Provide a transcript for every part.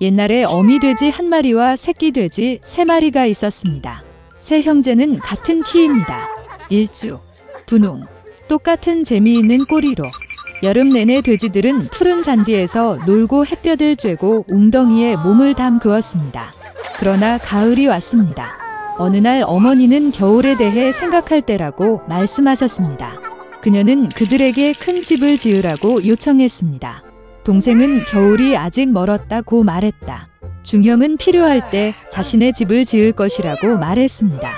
옛날에 어미돼지 한 마리와 새끼돼지 3마리가 있었습니다. 세 형제는 같은 키입니다. 일주, 분홍, 똑같은 재미있는 꼬리로 여름 내내 돼지들은 푸른 잔디에서 놀고 햇볕을 쬐고 웅덩이에 몸을 담그었습니다. 그러나 가을이 왔습니다. 어느 날 어머니는 겨울에 대해 생각할 때라고 말씀하셨습니다. 그녀는 그들에게 큰 집을 지으라고 요청했습니다. 동생은 겨울이 아직 멀었다고 말했다. 중형은 필요할 때 자신의 집을 지을 것이라고 말했습니다.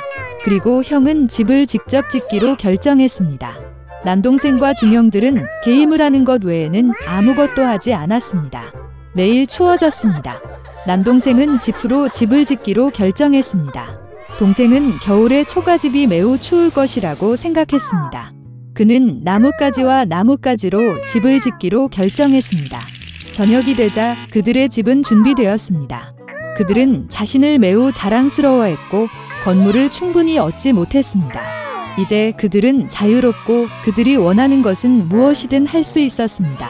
그리고 형은 집을 직접 짓기로 결정했습니다. 남동생과 중형들은 게임을 하는 것 외에는 아무것도 하지 않았습니다. 매일 추워졌습니다. 남동생은 지프로 집을 짓기로 결정했습니다. 동생은 겨울에 초가집이 매우 추울 것이라고 생각했습니다. 그는 나뭇가지와 나뭇가지로 집을 짓기로 결정했습니다. 저녁이 되자 그들의 집은 준비되었습니다. 그들은 자신을 매우 자랑스러워했고 건물을 충분히 얻지 못했습니다. 이제 그들은 자유롭고 그들이 원하는 것은 무엇이든 할 수 있었습니다.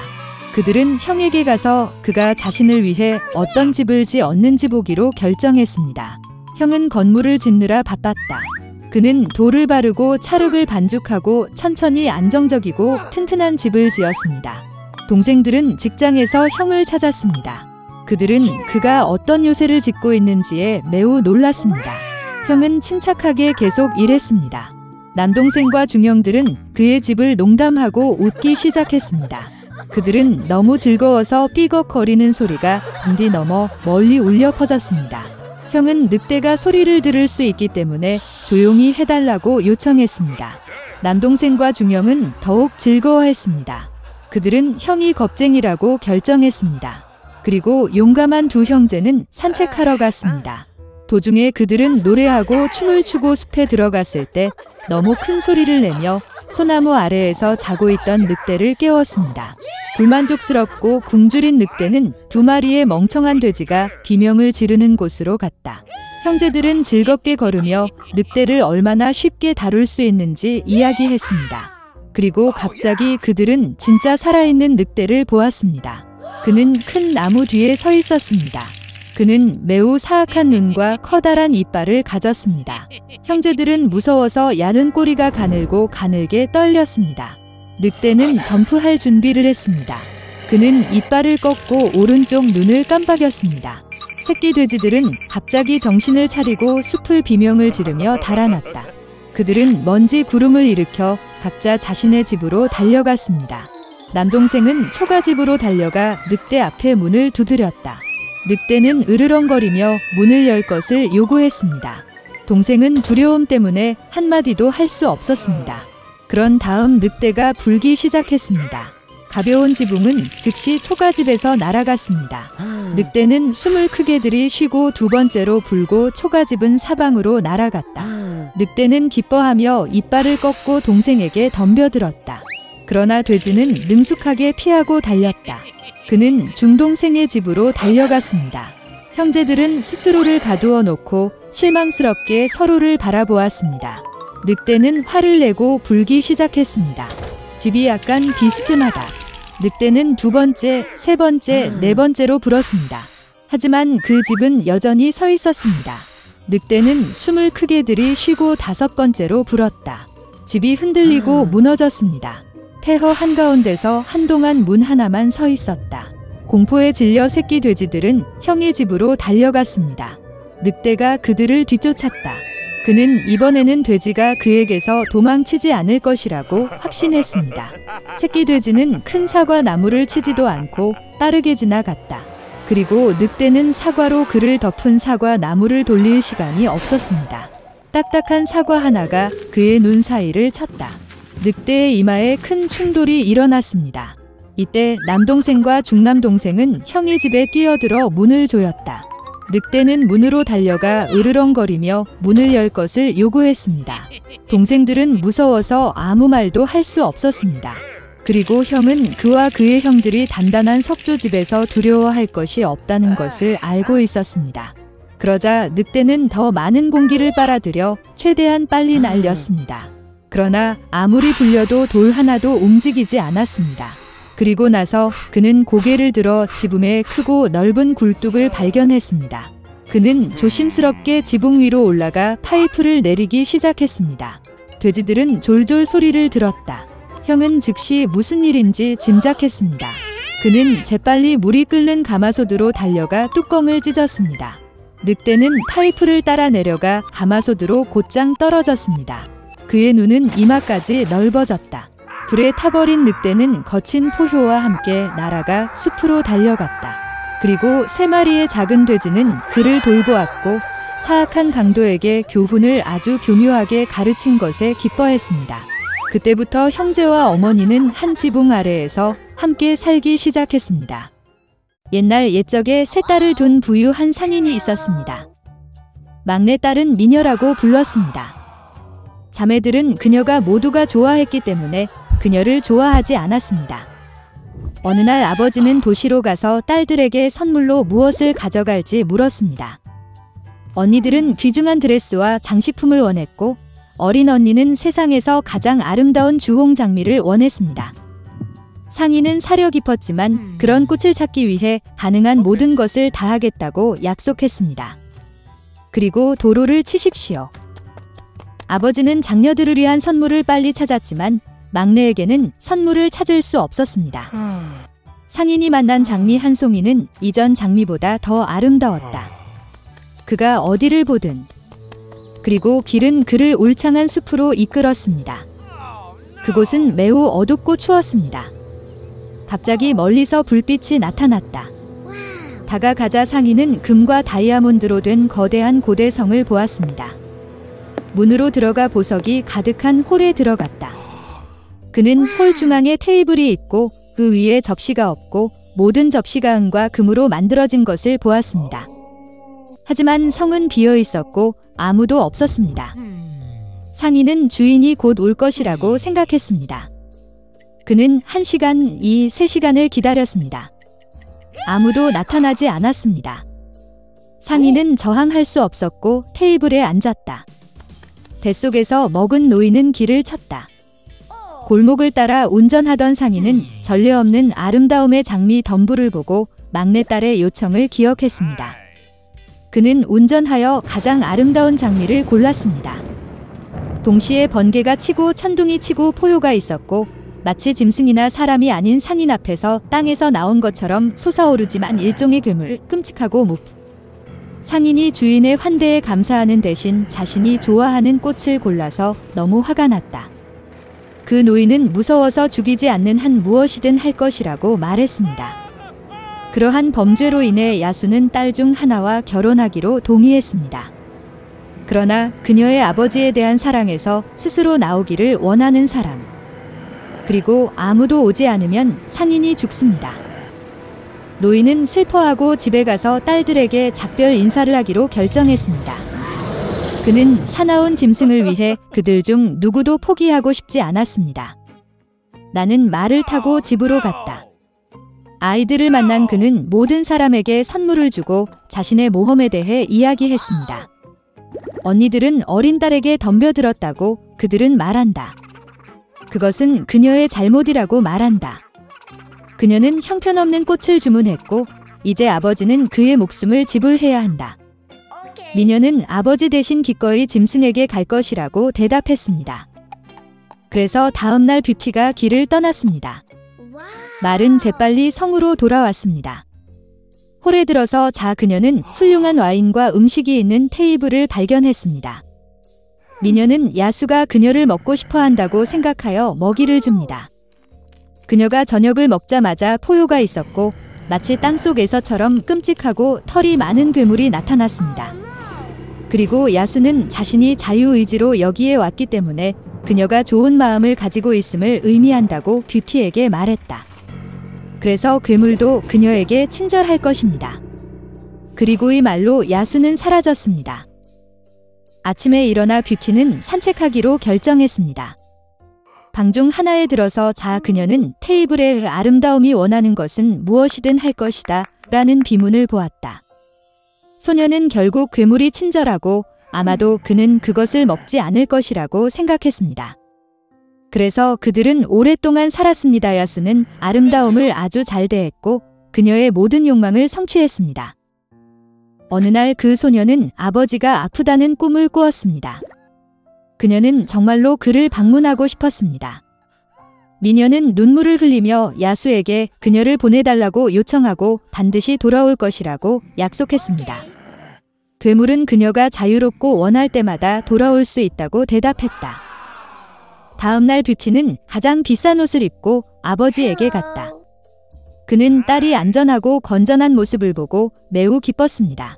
그들은 형에게 가서 그가 자신을 위해 어떤 집을 지었는지 보기로 결정했습니다. 형은 건물을 짓느라 바빴다. 그는 돌을 바르고 찰흙을 반죽하고 천천히 안정적이고 튼튼한 집을 지었습니다. 동생들은 직장에서 형을 찾았습니다. 그들은 그가 어떤 요새를 짓고 있는지에 매우 놀랐습니다. 형은 침착하게 계속 일했습니다. 남동생과 중형들은 그의 집을 농담하고 웃기 시작했습니다. 그들은 너무 즐거워서 삐걱거리는 소리가 빙디 넘어 멀리 울려 퍼졌습니다. 형은 늑대가 소리를 들을 수 있기 때문에 조용히 해달라고 요청했습니다. 남동생과 중형은 더욱 즐거워했습니다. 그들은 형이 겁쟁이라고 결정했습니다. 그리고 용감한 두 형제는 산책하러 갔습니다. 도중에 그들은 노래하고 춤을 추고 숲에 들어갔을 때 너무 큰 소리를 내며 소나무 아래에서 자고 있던 늑대를 깨웠습니다. 불만족스럽고 굶주린 늑대는 2마리의 멍청한 돼지가 비명을 지르는 곳으로 갔다. 형제들은 즐겁게 걸으며 늑대를 얼마나 쉽게 다룰 수 있는지 이야기했습니다. 그리고 갑자기 그들은 진짜 살아있는 늑대를 보았습니다. 그는 큰 나무 뒤에 서 있었습니다. 그는 매우 사악한 눈과 커다란 이빨을 가졌습니다. 형제들은 무서워서 야른 꼬리가 가늘고 가늘게 떨렸습니다. 늑대는 점프할 준비를 했습니다. 그는 이빨을 꺾고 오른쪽 눈을 깜빡였습니다. 새끼 돼지들은 갑자기 정신을 차리고 숲을 비명을 지르며 달아났다. 그들은 먼지 구름을 일으켜 각자 자신의 집으로 달려갔습니다. 남동생은 초가집으로 달려가 늑대 앞에 문을 두드렸다. 늑대는 으르렁거리며 문을 열 것을 요구했습니다. 동생은 두려움 때문에 한마디도 할 수 없었습니다. 그런 다음 늑대가 불기 시작했습니다. 가벼운 지붕은 즉시 초가집에서 날아갔습니다. 늑대는 숨을 크게 들이쉬고 2번째로 불고 초가집은 사방으로 날아갔다. 늑대는 기뻐하며 이빨을 꺾고 동생에게 덤벼들었다. 그러나 돼지는 능숙하게 피하고 달렸다. 그는 중동생의 집으로 달려갔습니다. 형제들은 스스로를 가두어 놓고 실망스럽게 서로를 바라보았습니다. 늑대는 화를 내고 불기 시작했습니다. 집이 약간 비스듬하다. 늑대는 2번째, 3번째, 4번째로 불었습니다. 하지만 그 집은 여전히 서 있었습니다. 늑대는 숨을 크게 들이쉬고 5번째로 불었다. 집이 흔들리고 무너졌습니다. 폐허 한가운데서 한동안 문 하나만 서 있었다. 공포에 질려 새끼 돼지들은 형의 집으로 달려갔습니다. 늑대가 그들을 뒤쫓았다. 그는 이번에는 돼지가 그에게서 도망치지 않을 것이라고 확신했습니다. 새끼 돼지는 큰 사과 나무를 치지도 않고 빠르게 지나갔다. 그리고 늑대는 사과로 그를 덮은 사과 나무를 돌릴 시간이 없었습니다. 딱딱한 사과 하나가 그의 눈 사이를 쳤다. 늑대의 이마에 큰 충돌이 일어났습니다. 이때 남동생과 중남동생은 형의 집에 뛰어들어 문을 조였다. 늑대는 문으로 달려가 으르렁거리며 문을 열 것을 요구했습니다. 동생들은 무서워서 아무 말도 할 수 없었습니다. 그리고 형은 그와 그의 형들이 단단한 석조집에서 두려워할 것이 없다는 것을 알고 있었습니다. 그러자 늑대는 더 많은 공기를 빨아들여 최대한 빨리 날렸습니다. 그러나 아무리 불려도 돌 하나도 움직이지 않았습니다. 그리고 나서 그는 고개를 들어 지붕에 크고 넓은 굴뚝을 발견했습니다. 그는 조심스럽게 지붕 위로 올라가 파이프를 내리기 시작했습니다. 돼지들은 졸졸 소리를 들었다. 형은 즉시 무슨 일인지 짐작했습니다. 그는 재빨리 물이 끓는 가마솥으로 달려가 뚜껑을 찢었습니다. 늑대는 파이프를 따라 내려가 가마솥으로 곧장 떨어졌습니다. 그의 눈은 이마까지 넓어졌다. 불에 타버린 늑대는 거친 포효와 함께 날아가 숲으로 달려갔다. 그리고 3마리의 작은 돼지는 그를 돌보았고 사악한 강도에게 교훈을 아주 교묘하게 가르친 것에 기뻐했습니다. 그때부터 형제와 어머니는 한 지붕 아래에서 함께 살기 시작했습니다. 옛날 옛적에 3딸을 둔 부유한 상인이 있었습니다. 막내딸은 미녀라고 불렀습니다. 자매들은 그녀가 모두가 좋아했기 때문에 그녀를 좋아하지 않았습니다. 어느 날 아버지는 도시로 가서 딸들에게 선물로 무엇을 가져갈지 물었습니다. 언니들은 귀중한 드레스와 장식품을 원했고 어린 언니는 세상에서 가장 아름다운 주홍 장미를 원했습니다. 상인은 사려 깊었지만 그런 꽃을 찾기 위해 가능한 모든 것을 다하겠다고 약속했습니다. 그리고 도로를 치십시오. 아버지는 장녀들을 위한 선물을 빨리 찾았지만 막내에게는 선물을 찾을 수 없었습니다. 상인이 만난 장미 한 송이는 이전 장미보다 더 아름다웠다. 그가 어디를 보든 그리고 길은 그를 울창한 숲으로 이끌었습니다. 그곳은 매우 어둡고 추웠습니다. 갑자기 멀리서 불빛이 나타났다. 다가가자 상인은 금과 다이아몬드로 된 거대한 고대성을 보았습니다. 문으로 들어가 보석이 가득한 홀에 들어갔다. 그는 홀 중앙에 테이블이 있고 그 위에 접시가 없고 모든 접시가 은과 금으로 만들어진 것을 보았습니다. 하지만 성은 비어 있었고 아무도 없었습니다. 상인은 주인이 곧 올 것이라고 생각했습니다. 그는 1시간, 3시간을 기다렸습니다. 아무도 나타나지 않았습니다. 상인은 저항할 수 없었고 테이블에 앉았다. 뱃속에서 먹은 노인은 길을 쳤다. 골목을 따라 운전하던 상인은 전례 없는 아름다움의 장미 덤불을 보고 막내딸의 요청을 기억했습니다. 그는 운전하여 가장 아름다운 장미를 골랐습니다. 동시에 번개가 치고 천둥이 치고 포효가 있었고 마치 짐승이나 사람이 아닌 상인 앞에서 땅에서 나온 것처럼 솟아오르지만 일종의 괴물, 끔찍하고 못. 상인이 주인의 환대에 감사하는 대신 자신이 좋아하는 꽃을 골라서 너무 화가 났다. 그 노인은 무서워서 죽이지 않는 한 무엇이든 할 것이라고 말했습니다. 그러한 범죄로 인해 야수는 딸 중 하나와 결혼하기로 동의했습니다. 그러나 그녀의 아버지에 대한 사랑에서 스스로 나오기를 원하는 사람. 그리고 아무도 오지 않으면 상인이 죽습니다. 노인은 슬퍼하고 집에 가서 딸들에게 작별 인사를 하기로 결정했습니다. 그는 사나운 짐승을 위해 그들 중 누구도 포기하고 싶지 않았습니다. 나는 말을 타고 집으로 갔다. 아이들을 만난 그는 모든 사람에게 선물을 주고 자신의 모험에 대해 이야기했습니다. 언니들은 어린 딸에게 덤벼들었다고 그들은 말한다. 그것은 그녀의 잘못이라고 말한다. 그녀는 형편없는 꽃을 주문했고 이제 아버지는 그의 목숨을 지불해야 한다. 미녀는 아버지 대신 기꺼이 짐승에게 갈 것이라고 대답했습니다. 그래서 다음날 뷰티가 길을 떠났습니다. 말은 재빨리 성으로 돌아왔습니다. 홀에 들어서 그녀는 훌륭한 와인과 음식이 있는 테이블을 발견했습니다. 미녀는 야수가 그녀를 먹고 싶어 한다고 생각하여 먹이를 줍니다. 그녀가 저녁을 먹자마자 포효가 있었고 마치 땅속에서처럼 끔찍하고 털이 많은 괴물이 나타났습니다. 그리고 야수는 자신이 자유의지로 여기에 왔기 때문에 그녀가 좋은 마음을 가지고 있음을 의미한다고 뷰티에게 말했다. 그래서 괴물도 그녀에게 친절할 것입니다. 그리고 이 말로 야수는 사라졌습니다. 아침에 일어나 뷰티는 산책하기로 결정했습니다. 방 중 하나에 들어서 그녀는 테이블의 아름다움이 원하는 것은 무엇이든 할 것이다 라는 비문을 보았다. 소녀는 결국 괴물이 친절하고 아마도 그는 그것을 먹지 않을 것이라고 생각했습니다. 그래서 그들은 오랫동안 살았습니다. 야수는 아름다움을 아주 잘 대했고 그녀의 모든 욕망을 성취했습니다. 어느 날 그 소녀는 아버지가 아프다는 꿈을 꾸었습니다. 그녀는 정말로 그를 방문하고 싶었습니다. 미녀는 눈물을 흘리며 야수에게 그녀를 보내달라고 요청하고 반드시 돌아올 것이라고 약속했습니다. 괴물은 그녀가 자유롭고 원할 때마다 돌아올 수 있다고 대답했다. 다음 날 뷰티는 가장 비싼 옷을 입고 아버지에게 갔다. 그는 딸이 안전하고 건전한 모습을 보고 매우 기뻤습니다.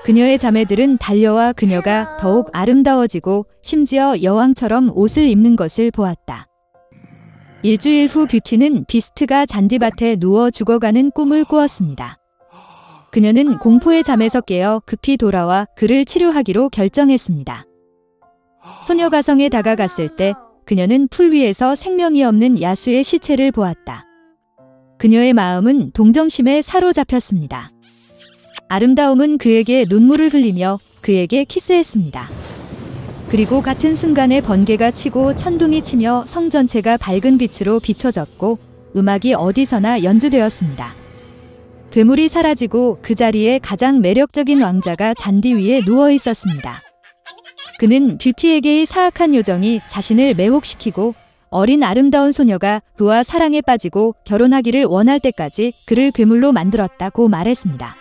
그녀의 자매들은 달려와 그녀가 더욱 아름다워지고 심지어 여왕처럼 옷을 입는 것을 보았다. 일주일 후 뷰티는 비스트가 잔디밭에 누워 죽어가는 꿈을 꾸었습니다. 그녀는 공포의 잠에서 깨어 급히 돌아와 그를 치료하기로 결정했습니다. 소녀 가성에 다가갔을 때 그녀는 풀 위에서 생명이 없는 야수의 시체를 보았다. 그녀의 마음은 동정심에 사로잡혔습니다. 아름다움은 그에게 눈물을 흘리며 그에게 키스했습니다. 그리고 같은 순간에 번개가 치고 천둥이 치며 성 전체가 밝은 빛으로 비춰졌고 음악이 어디서나 연주되었습니다. 괴물이 사라지고 그 자리에 가장 매력적인 왕자가 잔디 위에 누워 있었습니다. 그는 뷰티에게의 사악한 요정이 자신을 매혹시키고 어린 아름다운 소녀가 그와 사랑에 빠지고 결혼하기를 원할 때까지 그를 괴물로 만들었다고 말했습니다.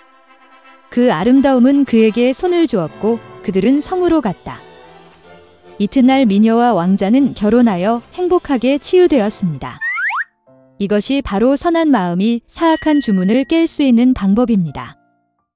그 아름다움은 그에게 손을 주었고 그들은 성으로 갔다. 이튿날 미녀와 왕자는 결혼하여 행복하게 치유되었습니다. 이것이 바로 선한 마음이 사악한 주문을 깰 수 있는 방법입니다.